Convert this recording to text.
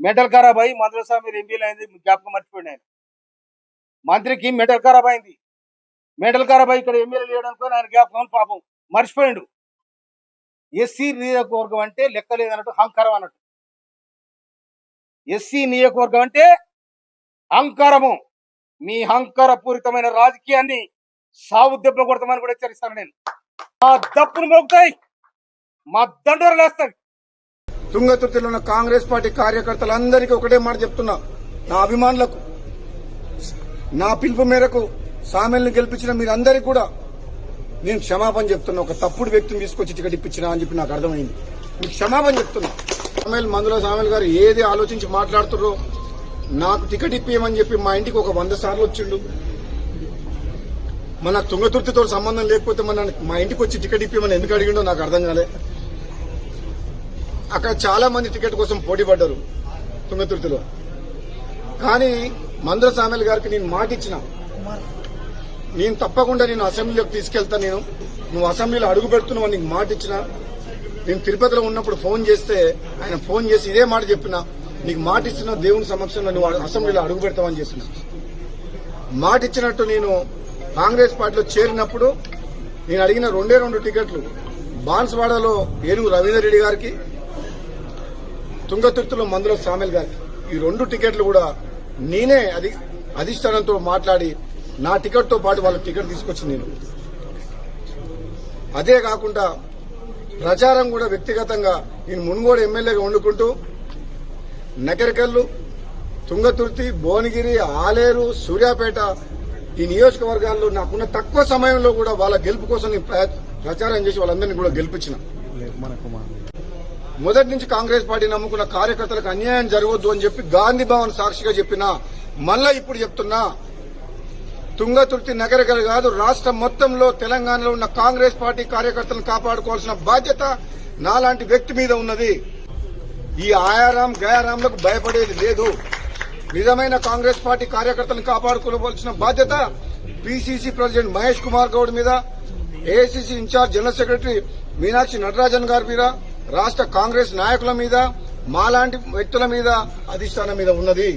Mental ఖరాబ్ అయ్యి మంత్రుల మీరు ఎంపీలు అయింది జ్ఞాపకం మర్చిపోయింది ఆయన. మంత్రికి మెంటల్ ఖరాబ్ అయింది. మెంటల్ ఖరాబ్ అయ్యి ఇక్కడ ఎమ్మెల్యేలు చేయడానికి ఆయన జ్ఞాపకం పాపం మర్చిపోయిండు. ఎస్సీ నియోజకవర్గం అంటే లెక్క లేదన్నట్టు అహంకారం అన్నట్టు. ఎస్సీ నియోజకవర్గం అంటే అహంకారము. మీ అహంకారపూరితమైన రాజకీయాన్ని సాగు దెబ్బ కొడతామని కూడా హెచ్చరిస్తాను నేను. మా దప్పును మోగుతాయి, మా దండోరు లేస్తాయి. తుంగతుర్తిలో ఉన్న కాంగ్రెస్ పార్టీ కార్యకర్తలందరికీ ఒకటే మాట చెప్తున్నా, నా అభిమానులకు, నా పిలుపు మేరకు సామెల్ని గెలిపించిన మీరందరికీ కూడా నేను క్షమాపణ చెప్తున్నా. ఒక తప్పుడు వ్యక్తిని తీసుకొచ్చి టికెట్ ఇప్పించినా అని చెప్పి నాకు అర్థమైంది. మీకు క్షమాపణ చెప్తున్నా. మందుల సామెల్ గారు ఏది ఆలోచించి మాట్లాడుతుర్రో, నాకు టికెట్ ఇప్పియమని చెప్పి మా ఇంటికి ఒక 100 సార్లు వచ్చిండు. మన తుంగతుర్తితో సంబంధం లేకపోతే మా ఇంటికి వచ్చి టికెట్ ఇప్పియమని ఎందుకు అడిగిండో నాకు అర్థం కాలే. అక్కడ చాలా మంది టికెట్ కోసం పోటీ పడ్డారు తుంగతుర్తిలో. కానీ మందుల సామెల్ గారికి నేను మాట ఇచ్చిన, నేను తప్పకుండా నేను అసెంబ్లీలోకి తీసుకెళ్తా, నువ్వు అసెంబ్లీలో అడుగు పెడుతున్నావు నీకు మాట ఇచ్చిన. నేను తిరుపతిలో ఉన్నప్పుడు ఫోన్ చేస్తే ఆయన ఫోన్ చేసి ఇదే మాట చెప్పిన, నీకు మాట ఇస్తున్నా దేవుని సమక్షంలో నువ్వు అసెంబ్లీలో అడుగు పెడతావని చెప్పిన. మాట ఇచ్చినట్టు నేను కాంగ్రెస్ పార్టీలో చేరినప్పుడు నేను అడిగిన 2 టికెట్లు బాన్స్వాడలో ఏనుగు రవీందర్ రెడ్డి గారికి, తుంగతుర్తిలో మందుల సామెల్ గారికి. ఈ 2 టికెట్లు కూడా నేనే అధిష్టానంతో మాట్లాడి నా టికెట్ తో పాటు వాళ్ళకి టికెట్ తీసుకొచ్చింది నేను. అదే కాకుండా ప్రచారం కూడా వ్యక్తిగతంగా నేను మున్గోడు ఎమ్మెల్యేగా వండుకుంటూ నకరికల్లు, తుంగతుర్తి, భువనగిరి, ఆలేరు, సూర్యాపేట ఈ నియోజకవర్గాల్లో నాకున్న తక్కువ సమయంలో కూడా వాళ్ళ గెలుపు కోసం నేను ప్రచారం చేసి వాళ్ళందరినీ కూడా గెలిపించిన. మొదటి నుంచి కాంగ్రెస్ పార్టీ నమ్ముకున్న కార్యకర్తలకు అన్యాయం జరగొద్దు అని చెప్పి గాంధీ భవన్ సాక్షిగా చెప్పినా, మళ్ళా ఇప్పుడు చెప్తున్నా, తుంగతుర్తి నగరికల్ కాదు రాష్ట్రం మొత్తంలో తెలంగాణలో ఉన్న కాంగ్రెస్ పార్టీ కార్యకర్తలను కాపాడుకోవాల్సిన బాధ్యత నాలాంటి వ్యక్తి మీద ఉన్నది. ఈ ఆయారాం గయారాంలకు భయపడేది లేదు. నిజమైన కాంగ్రెస్ పార్టీ కార్యకర్తలను కాపాడుకోవాల్సిన బాధ్యత పిసిసి ప్రెసిడెంట్ మహేష్ కుమార్ గౌడ్ మీద, AICC incharge general secretary Meenakshi Natarajan గారి మీద, రాష్ట్ర కాంగ్రెస్ నాయకుల మీద, మాలాంటి వ్యక్తుల మీద, అధిష్టానం మీద ఉన్నది.